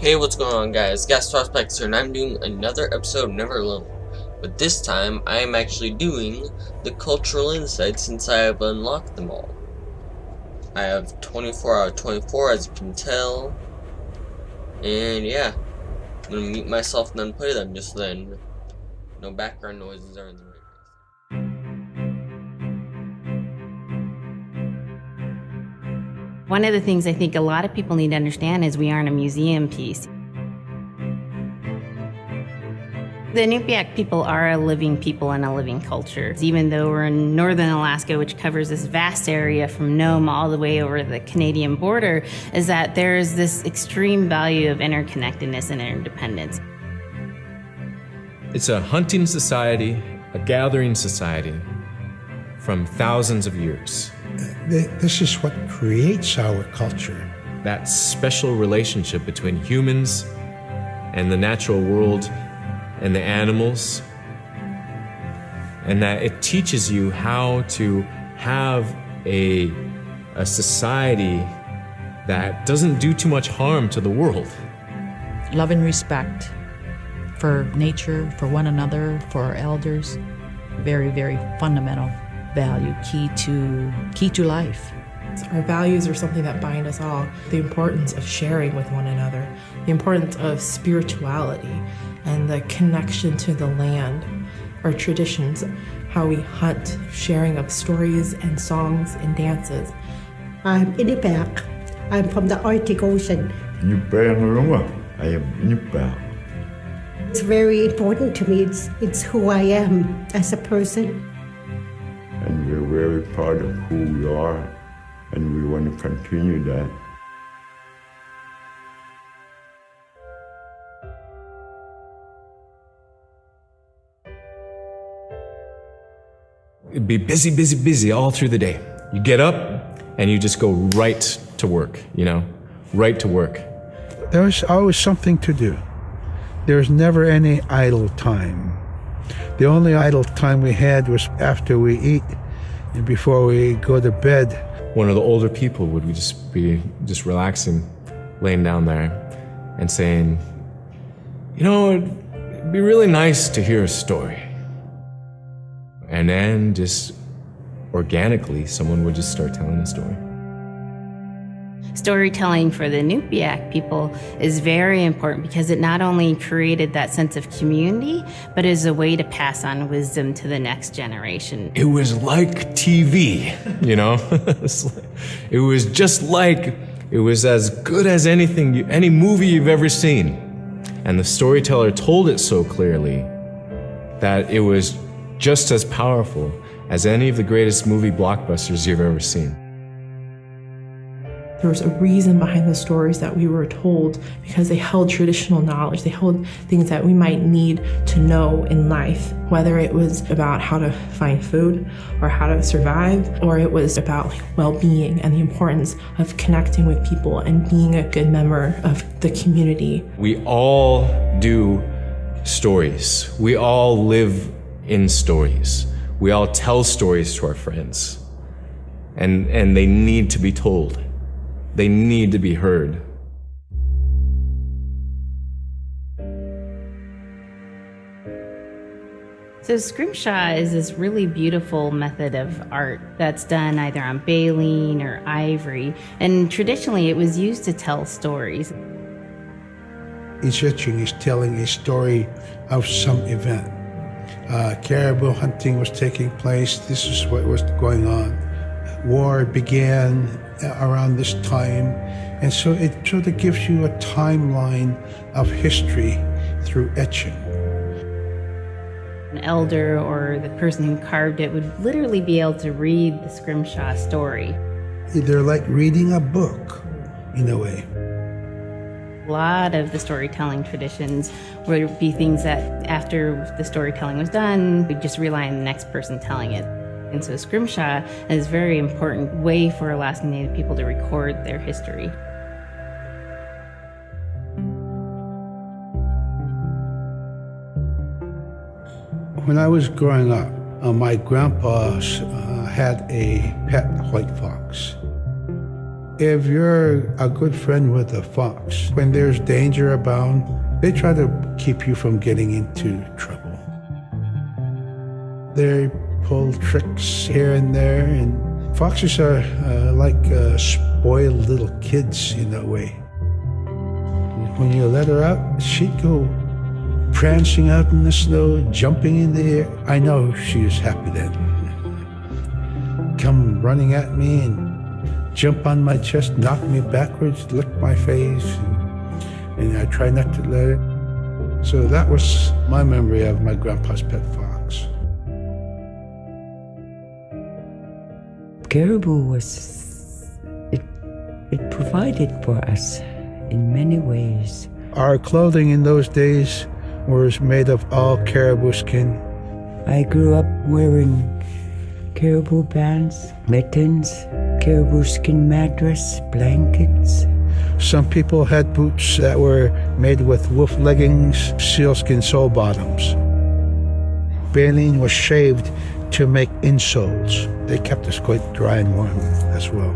Hey, what's going on, guys? Gaspar here, and I'm doing another episode of Never Alone. But this time, I am actually doing the cultural insights since I have unlocked them all. I have 24 out of 24, as you can tell. And yeah, I'm gonna mute myself and then play them, just then no background noises or anything. One of the things I think a lot of people need to understand is we aren't a museum piece. The Inupiaq people are a living people and a living culture. Even though we're in northern Alaska, which covers this vast area from Nome all the way over the Canadian border, is that there's this extreme value of interconnectedness and interdependence. It's a hunting society, a gathering society from thousands of years. This is what creates our culture. That special relationship between humans and the natural world and the animals, and that it teaches you how to have a society that doesn't do too much harm to the world. Love and respect for nature, for one another, for our elders. Very, very fundamental value, key to life. Our values are something that bind us all. The importance of sharing with one another, the importance of spirituality, and the connection to the land, our traditions, how we hunt, sharing of stories and songs and dances. I'm Inupiaq. I'm from the Arctic Ocean. I am Inupiaq. It's very important to me. It's who I am as a person. And we're very proud of who we are, and we want to continue that. It'd be busy, busy, busy all through the day. You get up and you just go right to work, right to work. There was always something to do. There was never any idle time. The only idle time we had was after we eat and before we go to bed. One of the older people would be relaxing, laying down there and saying, it'd be really nice to hear a story. And then just organically, someone would just start telling a story. Storytelling for the Inupiaq people is very important because it not only created that sense of community, but is a way to pass on wisdom to the next generation. It was like TV, It was just like, it was as good as any movie you've ever seen. And the storyteller told it so clearly that it was just as powerful as any of the greatest movie blockbusters you've ever seen. There was a reason behind the stories that we were told because they held traditional knowledge. They held things that we might need to know in life, whether it was about how to find food or how to survive, or it was about well-being and the importance of connecting with people and being a good member of the community. We all do stories. We all live in stories. We all tell stories to our friends. And they need to be told. They need to be heard. So scrimshaw is this really beautiful method of art that's done either on baleen or ivory. And traditionally it was used to tell stories. Each etching is telling a story of some event. Caribou hunting was taking place. This is what was going on. War began around this time, and so it sort of gives you a timeline of history through etching. An elder or the person who carved it would literally be able to read the scrimshaw story. They're like reading a book, in a way. A lot of the storytelling traditions would be things that after the storytelling was done, we'd just rely on the next person telling it. And so scrimshaw is a very important way for Alaskan Native people to record their history. When I was growing up, my grandpa had a pet white fox. If you're a good friend with a fox, when there's danger abound, they try to keep you from getting into trouble. They pull tricks here and there, and foxes are like spoiled little kids in that way. When you let her out, she'd go prancing out in the snow, jumping in the air. I know she was happy then. Come running at me and jump on my chest, knock me backwards, lick my face, and I try not to let it. So that was my memory of my grandpa's pet fox. Caribou it provided for us in many ways. Our clothing in those days was made of all caribou skin. I grew up wearing caribou pants, mittens, caribou skin mattress, blankets. Some people had boots that were made with wolf leggings, sealskin sole bottoms. Baleen was shaved to make insoles. They kept us quite dry and warm as well.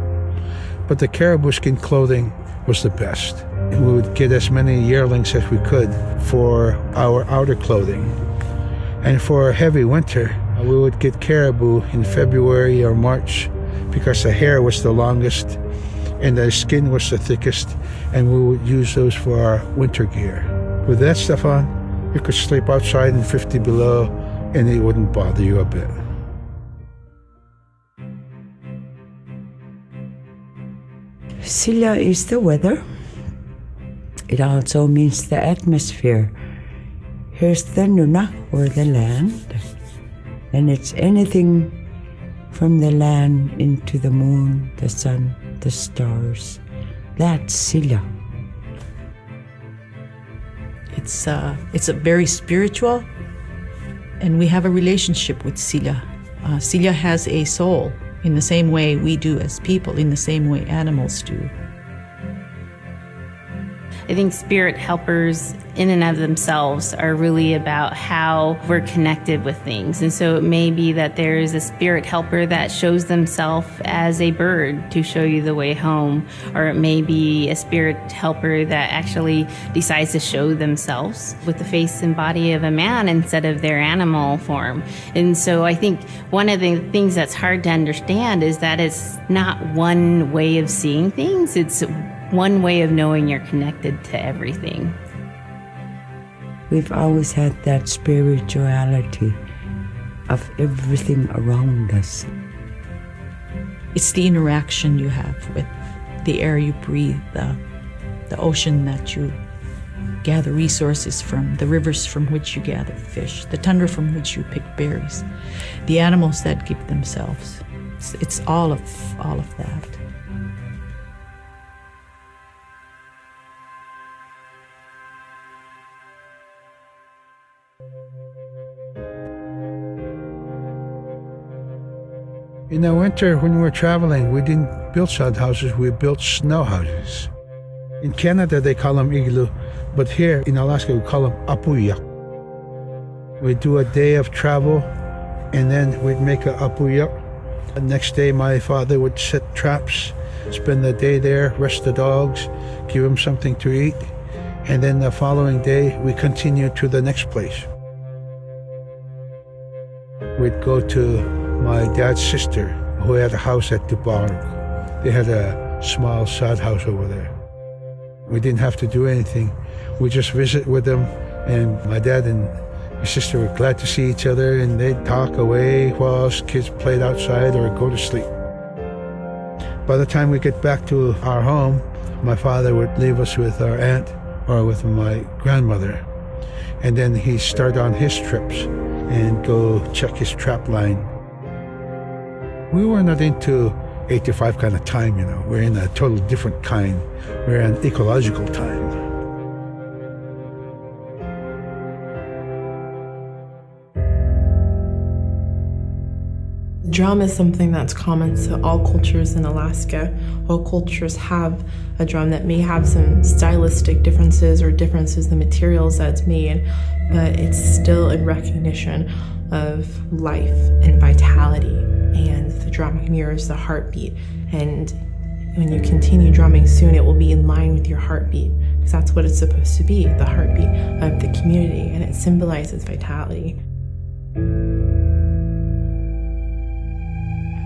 But the caribou skin clothing was the best. We would get as many yearlings as we could for our outer clothing. And for a heavy winter, we would get caribou in February or March because the hair was the longest and the skin was the thickest, and we would use those for our winter gear. With that stuff on, you could sleep outside in 50 below and it wouldn't bother you a bit. Silla is the weather. It also means the atmosphere. Here's the nuna, or the land. And it's anything from the land into the moon, the sun, the stars. That's Silla. It's a very spiritual, and we have a relationship with Silla. Silla has a soul in the same way we do as people, in the same way animals do. I think spirit helpers in and of themselves are really about how we're connected with things. And so it may be that there is a spirit helper that shows themselves as a bird to show you the way home, or it may be a spirit helper that actually decides to show themselves with the face and body of a man instead of their animal form. And so I think one of the things that's hard to understand is that it's not one way of seeing things, it's one way of knowing you're connected to everything. We've always had that spirituality of everything around us. It's the interaction you have with the air you breathe, the ocean that you gather resources from, the rivers from which you gather fish, the tundra from which you pick berries, the animals that give themselves. It's all of that. In the winter, when we were traveling, we didn't build sod houses, we built snow houses. In Canada, they call them igloo, but here in Alaska, we call them apuya. We'd do a day of travel, and then we'd make a apuya. The next day, my father would set traps, spend the day there, rest the dogs, give them something to eat, and then the following day, we continued to the next place. We'd go to my dad's sister, who had a house at Dubarg. They had a small sod house over there. We didn't have to do anything. We just visit with them, and my dad and his sister were glad to see each other, and they'd talk away while us kids played outside or go to sleep. By the time we get back to our home, my father would leave us with our aunt or with my grandmother, and then he'd start on his trips and go check his trap line. We were not into 8 to 5 kind of time, you know. We're in a total different kind. We're in ecological time. Drum is something that's common to all cultures in Alaska. All cultures have a drum that may have some stylistic differences or differences in the materials that it's made, but it's still in recognition of life and vitality. And the drum mirrors the heartbeat, and When you continue drumming, soon it will be in line with your heartbeat, because that's what it's supposed to be, the heartbeat of the community, and it symbolizes vitality.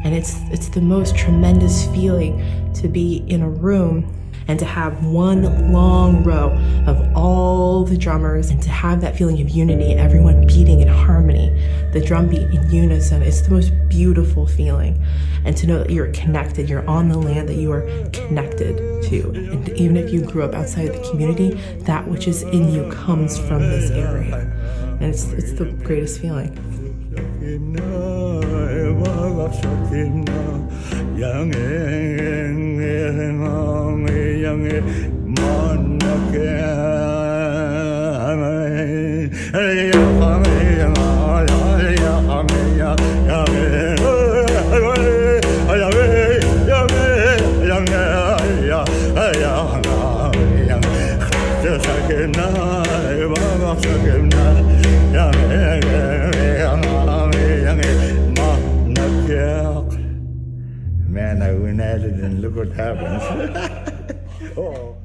And it's the most tremendous feeling to be in a room and to have one long row of all the drummers and to have that feeling of unity, everyone beating in harmony, the drum beat in unison. It's the most beautiful feeling. And to know that you're connected, you're on the land that you are connected to. And even if you grew up outside of the community, that which is in you comes from this area. And it's the greatest feeling. Man, I went at it and look what happens. Oh.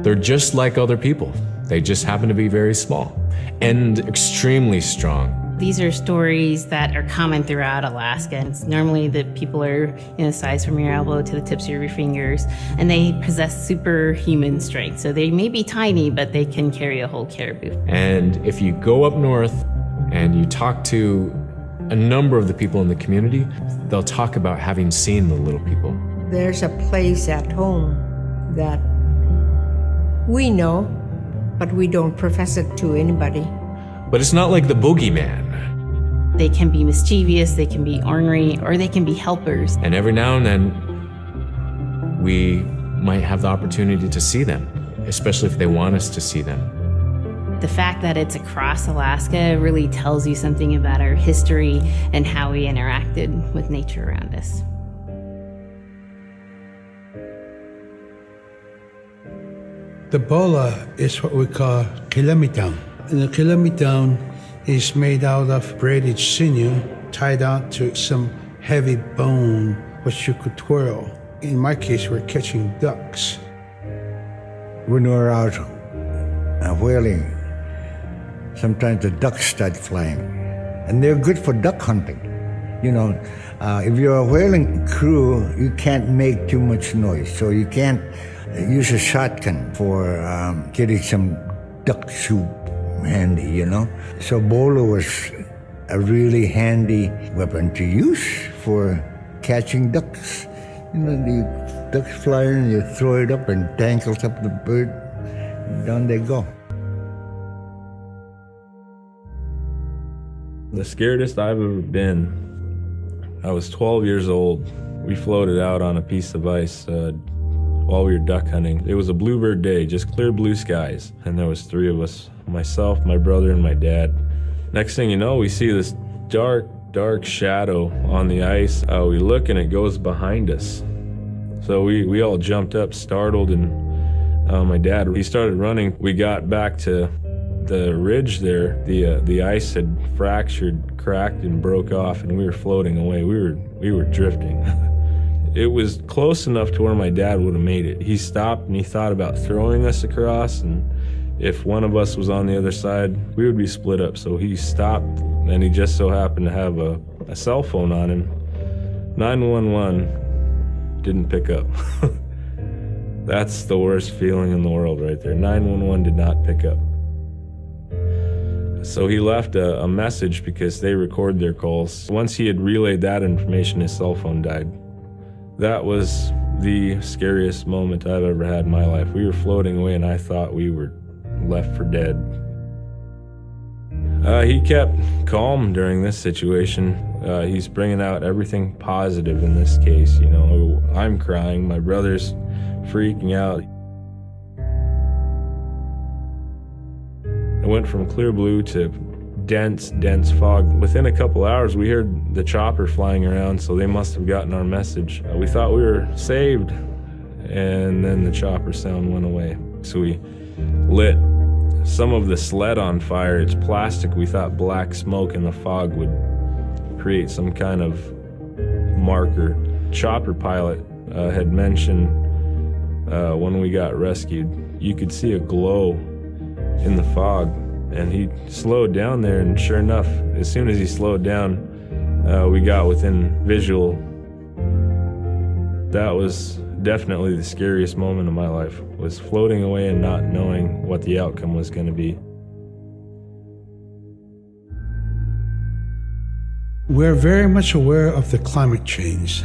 They're just like other people. They just happen to be very small and extremely strong. These are stories that are common throughout Alaska. It's normally the people are size from your elbow to the tips of your fingers, and they possess superhuman strength. So they may be tiny, but they can carry a whole caribou. And if you go up north and you talk to a number of the people in the community, they'll talk about having seen the little people. There's a place at home that we know, but we don't profess it to anybody. But it's not like the boogeyman. They can be mischievous, they can be ornery, or they can be helpers. And every now and then, we might have the opportunity to see them, especially if they want us to see them. The fact that it's across Alaska really tells you something about our history and how we interacted with nature around us. The bola is what we call kilometang. And the kilometang is made out of braided sinew tied out to some heavy bone which you could twirl. In my case, we're catching ducks. When we're out whaling, sometimes the ducks start flying. And they're good for duck hunting. If you're a whaling crew, you can't make too much noise. So you can't use a shotgun for getting some duck soup handy, So bola was a really handy weapon to use for catching ducks. The ducks fly in, you throw it up and tangles up the bird, and down they go. The scariest I've ever been, I was 12 years old. We floated out on a piece of ice while we were duck hunting. It was a bluebird day, just clear blue skies. And there was 3 of us, myself, my brother, and my dad. Next thing you know, we see this dark shadow on the ice. We look and it goes behind us. So we all jumped up, startled, and my dad, he started running. We got back to the ridge there. The ice had fractured, cracked, and broke off, and we were floating away. We were drifting. It was close enough to where my dad would have made it. He stopped and he thought about throwing us across, and if one of us was on the other side, we would be split up. So he stopped, and he just so happened to have a cell phone on him. 911 didn't pick up. That's the worst feeling in the world right there. 911 did not pick up. So he left a message because they record their calls. Once he had relayed that information, his cell phone died. That was the scariest moment I've ever had in my life. We were floating away and I thought we were left for dead. He kept calm during this situation. He's bringing out everything positive in this case. I'm crying, my brother's freaking out. It went from clear blue to dense fog. Within a couple hours, we heard the chopper flying around, so they must have gotten our message. We thought we were saved, and then the chopper sound went away. So we lit some of the sled on fire. It's plastic. We thought black smoke in the fog would create some kind of marker. Chopper pilot had mentioned when we got rescued, you could see a glow in the fog, and he slowed down there, and sure enough, as soon as he slowed down, we got within visual. That was definitely the scariest moment of my life, was floating away and not knowing what the outcome was going to be. We're very much aware of the climate change.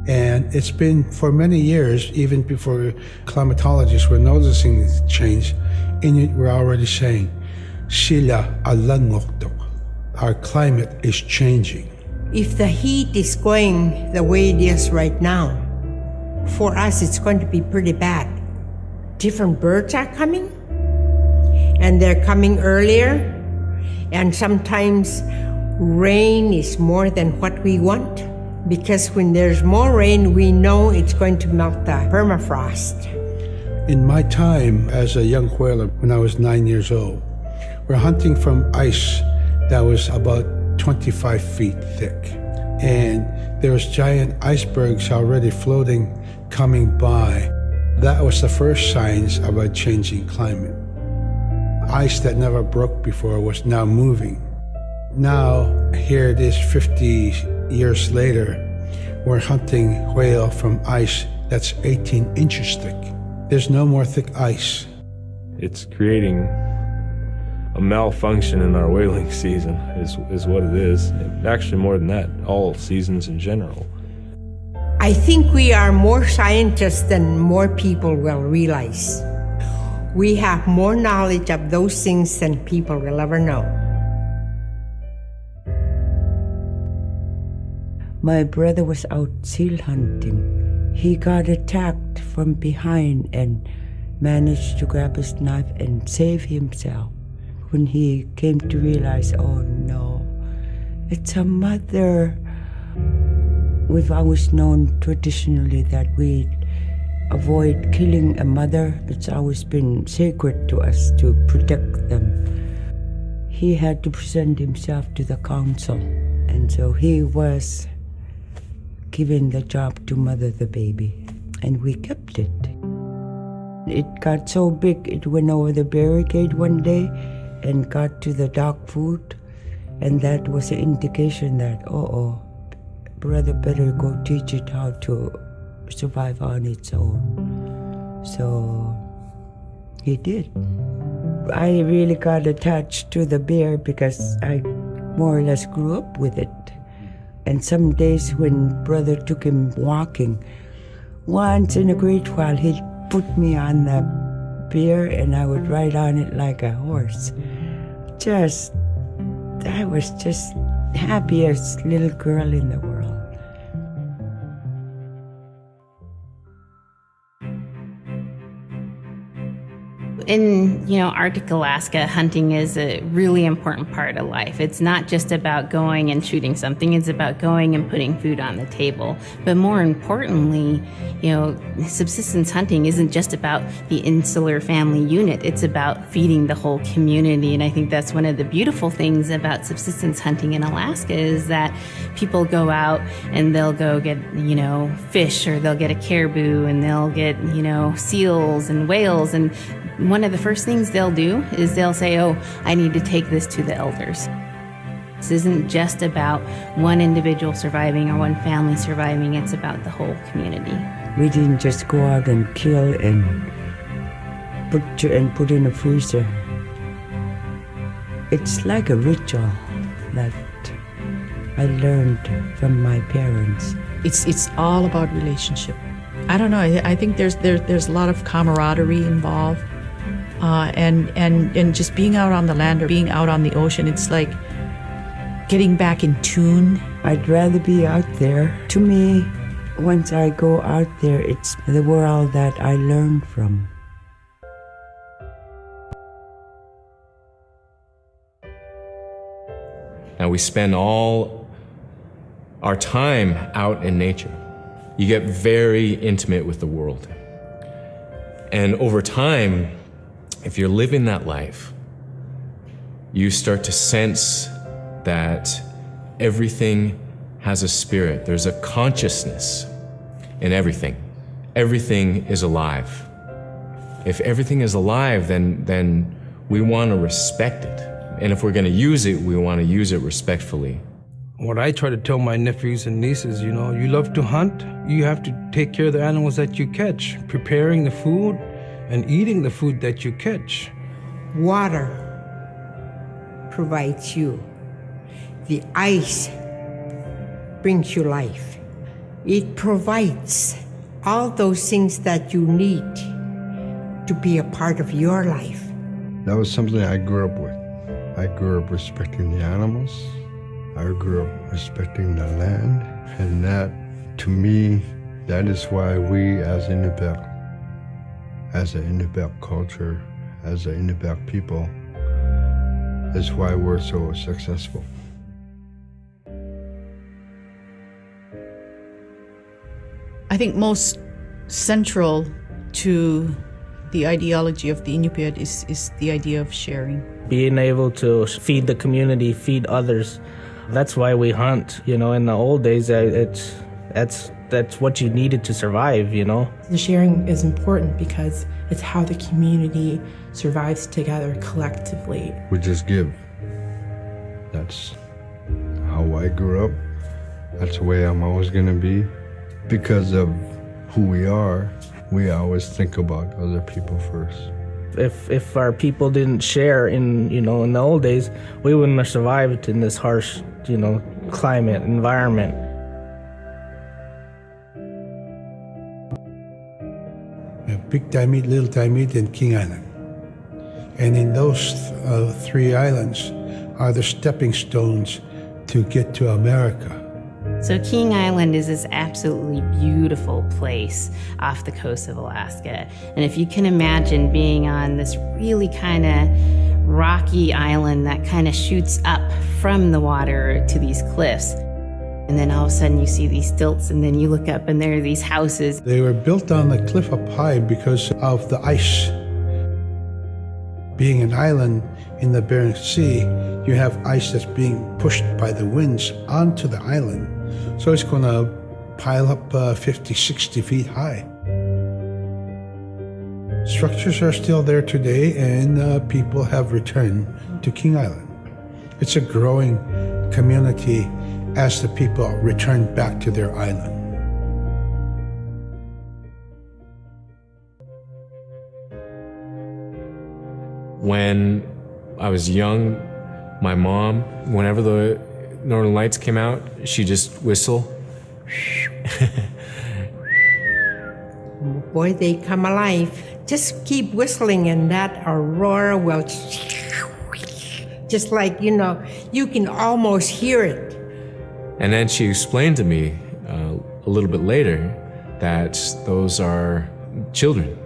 And it's been for many years, even before climatologists were noticing the change, Inuit were already saying, Sila alangoktok. Our climate is changing. If the heat is going the way it is right now, for us it's going to be pretty bad. Different birds are coming, and they're coming earlier, and sometimes rain is more than what we want, because when there's more rain, we know it's going to melt the permafrost. In my time as a young whaler, when I was 9 years old, we're hunting from ice that was about 25 feet thick. And there was giant icebergs already floating, coming by. That was the first signs of a changing climate. Ice that never broke before was now moving. Now, here it is 50 years later, we're hunting whale from ice that's 18 inches thick. There's no more thick ice. It's creating a malfunction in our whaling season is what it is. Actually, more than that, all seasons in general. I think we are more scientists than more people will realize. We have more knowledge of those things than people will ever know. My brother was out seal hunting. He got attacked from behind and managed to grab his knife and save himself. When he came to realize, oh no, it's a mother. We've always known traditionally that we avoid killing a mother. It's always been sacred to us to protect them. He had to present himself to the council, and so he was given the job to mother the baby, and we kept it. It got so big it went over the barricade one day and got to the dog food, and that was an indication that, brother better go teach it how to survive on its own. So he did. I really got attached to the bear because I more or less grew up with it. And some days when brother took him walking, once in a great while he'd put me on the bear and I would ride on it like a horse. I was just happiest little girl in the world. In, Arctic Alaska, hunting is a really important part of life. It's not just about going and shooting something, it's about going and putting food on the table. But more importantly, subsistence hunting isn't just about the insular family unit, it's about feeding the whole community. And I think that's one of the beautiful things about subsistence hunting in Alaska is that people go out and they'll go get, fish, or they'll get a caribou, and they'll get, seals and whales, and one of the first things they'll do is they'll say, I need to take this to the elders. This isn't just about one individual surviving or one family surviving, it's about the whole community. We didn't just go out and kill and put in a freezer. It's like a ritual that I learned from my parents. It's all about relationship. I don't know, I think there's a lot of camaraderie involved. And just being out on the land or being out on the ocean, it's like getting back in tune. I'd rather be out there. To me, once I go out there, it's the world that I learn from. And we spend all our time out in nature. You get very intimate with the world. And over time, if you're living that life, you start to sense that everything has a spirit. There's a consciousness in everything. Everything is alive. If everything is alive, then we want to respect it. And if we're going to use it, we want to use it respectfully. What I try to tell my nephews and nieces, you love to hunt, you have to take care of the animals that you catch, preparing the food and eating the food that you catch. Water provides you. The ice brings you life. It provides all those things that you need to be a part of your life. That was something I grew up with. I grew up respecting the animals. I grew up respecting the land. And that, to me, that is why we as Inupiaq, as an Inupiaq culture, as an Inupiaq people, is why we're so successful. I think most central to the ideology of the Inupiat is the idea of sharing. Being able to feed the community, feed others. That's why we hunt. In the old days, that's what you needed to survive, The sharing is important because it's how the community survives together collectively. We just give. That's how I grew up. That's the way I'm always going to be. Because of who we are, we always think about other people first. If our people didn't share in the old days, we wouldn't have survived in this harsh, climate, environment. Big Diamond, Little Diamond, and King Island. And in those three islands are the stepping stones to get to America. So King Island is this absolutely beautiful place off the coast of Alaska. And if you can imagine being on this really kind of rocky island that kind of shoots up from the water to these cliffs, and then all of a sudden you see these stilts, and then you look up and there are these houses. They were built on the cliff up high because of the ice. Being an island in the Bering Sea, you have ice that's being pushed by the winds onto the island. So it's going to pile up 50, 60 feet high. Structures are still there today, and people have returned to King Island. It's a growing community as the people return back to their island. When I was young, my mom, whenever the Northern Lights came out, she'd just whistle. Boy, they come alive. Just keep whistling and that aurora will just like, you can almost hear it. And then she explained to me a little bit later that those are children,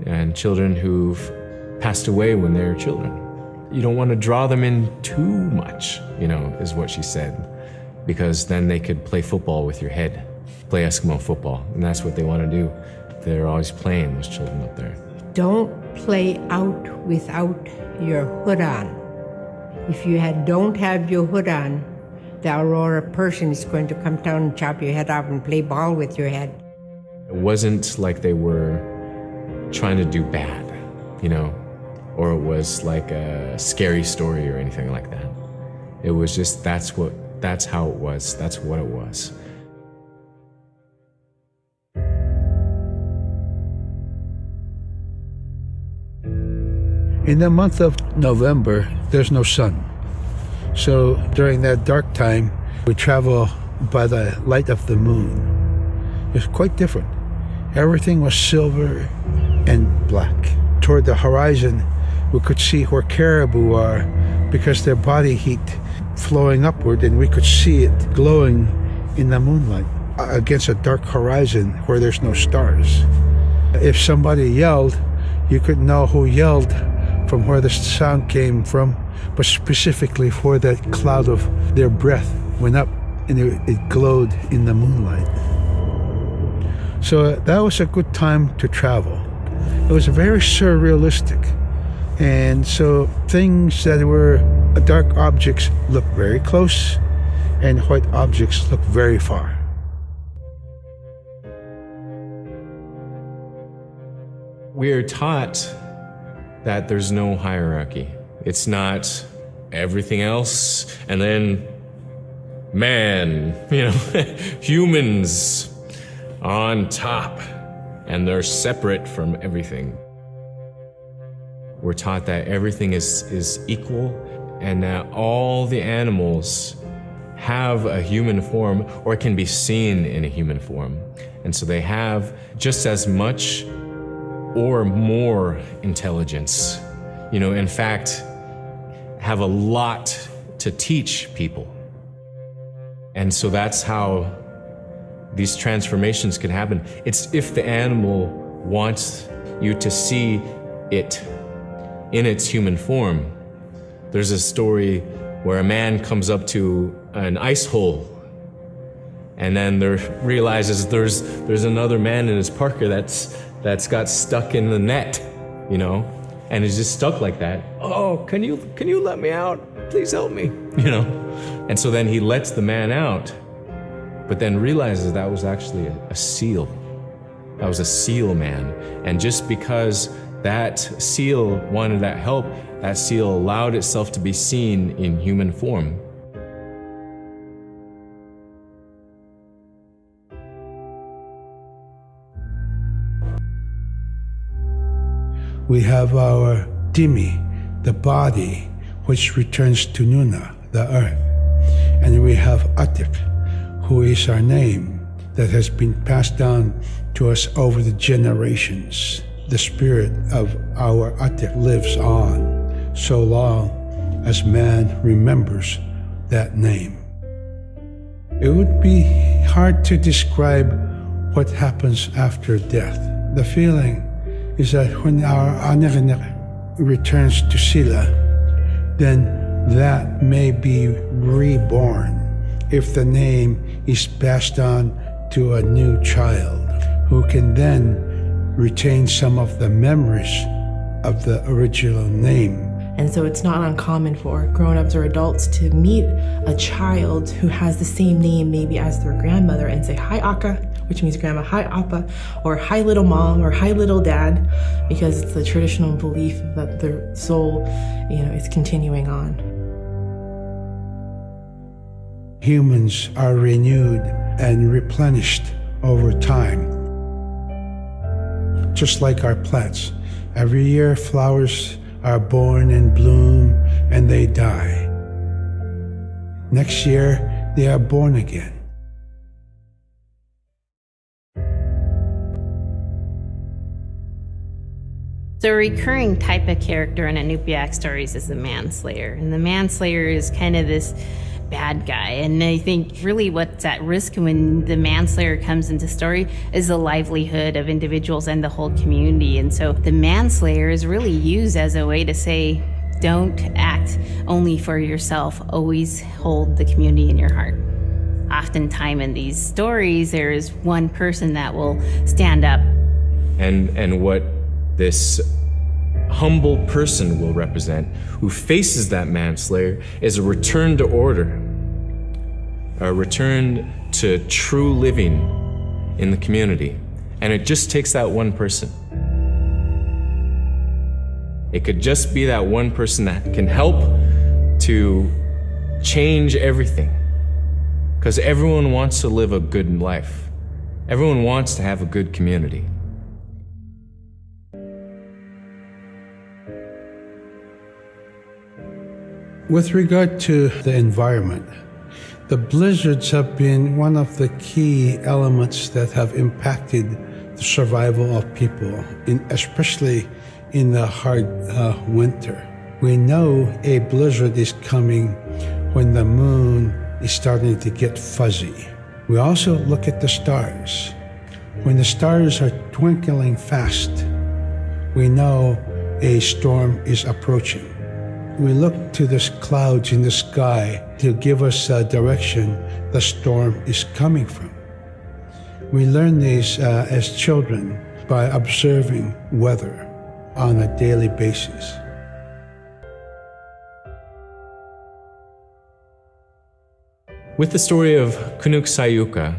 and children who've passed away when they were children. You don't want to draw them in too much, is what she said, because then they could play football with your head, play Eskimo football, and that's what they want to do. They're always playing, those children up there. Don't play out without your hood on. If you don't have your hood on, the Aurora person is going to come down and chop your head off and play ball with your head. It wasn't like they were trying to do bad, or it was like a scary story or anything like that. It was just, that's how it was, that's what it was. In the month of November, there's no sun. So during that dark time, we travel by the light of the moon. It's quite different. Everything was silver and black. Toward the horizon, we could see where caribou are because their body heat flowing upward, and we could see it glowing in the moonlight against a dark horizon where there's no stars. If somebody yelled, you could know who yelled from where the sound came from, but specifically where that cloud of their breath went up and it glowed in the moonlight. So that was a good time to travel. It was very surrealistic. And so things that were dark objects looked very close, and white objects look very far. We're taught that there's no hierarchy. It's not everything else and then man, humans on top, and they're separate from everything. We're taught that everything is equal and that all the animals have a human form or can be seen in a human form. And so they have just as much or more intelligence. In fact, have a lot to teach people. And so that's how these transformations can happen. It's if the animal wants you to see it in its human form. There's a story where a man comes up to an ice hole and then realizes there's another man in his parka that's got stuck in the net, and is just stuck like that. Oh, can you let me out? Please help me, And so then he lets the man out, but then realizes that was actually a seal. That was a seal man. And just because that seal wanted that help, that seal allowed itself to be seen in human form. We have our Dimi, the body, which returns to Nuna, the earth. And we have Atik, who is our name that has been passed down to us over the generations. The spirit of our Atik lives on so long as man remembers that name. It would be hard to describe what happens after death. The feeling is that when our Anik returns to Sila, then that may be reborn if the name is passed on to a new child who can then retain some of the memories of the original name. And so it's not uncommon for grown-ups or adults to meet a child who has the same name maybe as their grandmother and say, "Hi, Akka," which means grandma, "Hi, Appa," or "Hi, little mom," or "Hi, little dad," because it's the traditional belief that the soul, is continuing on. Humans are renewed and replenished over time. Just like our plants, every year flowers are born and bloom and they die. Next year, they are born again. So a recurring type of character in Inupiaq stories is the manslayer. And the manslayer is kind of this bad guy. And I think really what's at risk when the manslayer comes into story is the livelihood of individuals and the whole community. And so the manslayer is really used as a way to say, don't act only for yourself, always hold the community in your heart. Oftentimes in these stories, there is one person that will stand up. And what this humble person will represent, who faces that manslayer, is a return to order, a return to true living in the community. And it just takes that one person. It could just be that one person that can help to change everything. Because everyone wants to live a good life. Everyone wants to have a good community. With regard to the environment, the blizzards have been one of the key elements that have impacted the survival of people, especially in the hard winter. We know a blizzard is coming when the moon is starting to get fuzzy. We also look at the stars. When the stars are twinkling fast, we know a storm is approaching. We look to the clouds in the sky to give us a direction the storm is coming from. We learn these as children by observing weather on a daily basis. With the story of Kunuk Sayuka,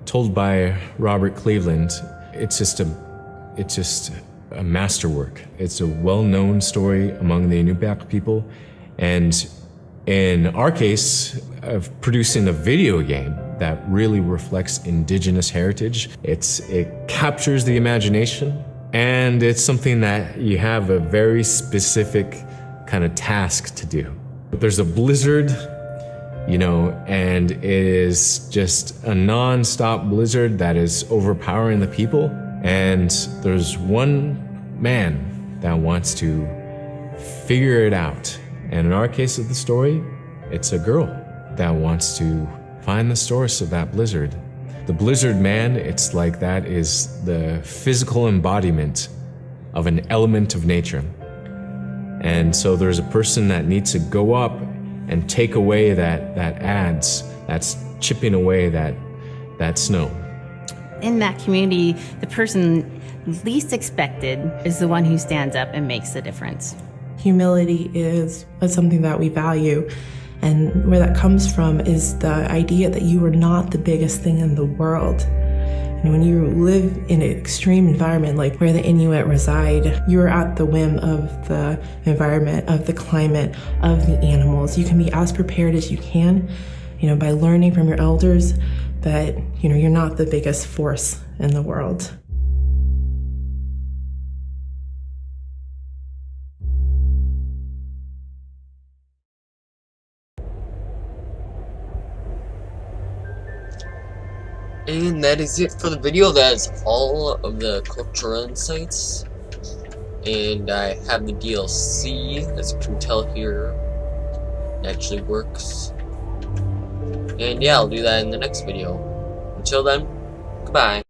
told by Robert Cleveland, it's just a masterwork. It's a well-known story among the Inupiaq people, and in our case, of producing a video game that really reflects indigenous heritage. It captures the imagination, and it's something that you have a very specific kind of task to do. But there's a blizzard, and it is just a non-stop blizzard that is overpowering the people. And there's one man that wants to figure it out. And in our case of the story, it's a girl that wants to find the source of that blizzard. The blizzard man, it's like that is the physical embodiment of an element of nature. And so there's a person that needs to go up and take away that's chipping away that snow. In that community, the person least expected is the one who stands up and makes the difference. Humility is something that we value, and where that comes from is the idea that you are not the biggest thing in the world. And when you live in an extreme environment like where the Inuit reside, you're at the whim of the environment, of the climate, of the animals. You can be as prepared as you can, by learning from your elders, but you're not the biggest force in the world. And that is it for the video. That is all of the cultural insights. And I have the DLC, as you can tell here. It actually works. And yeah, I'll do that in the next video. Until then, goodbye.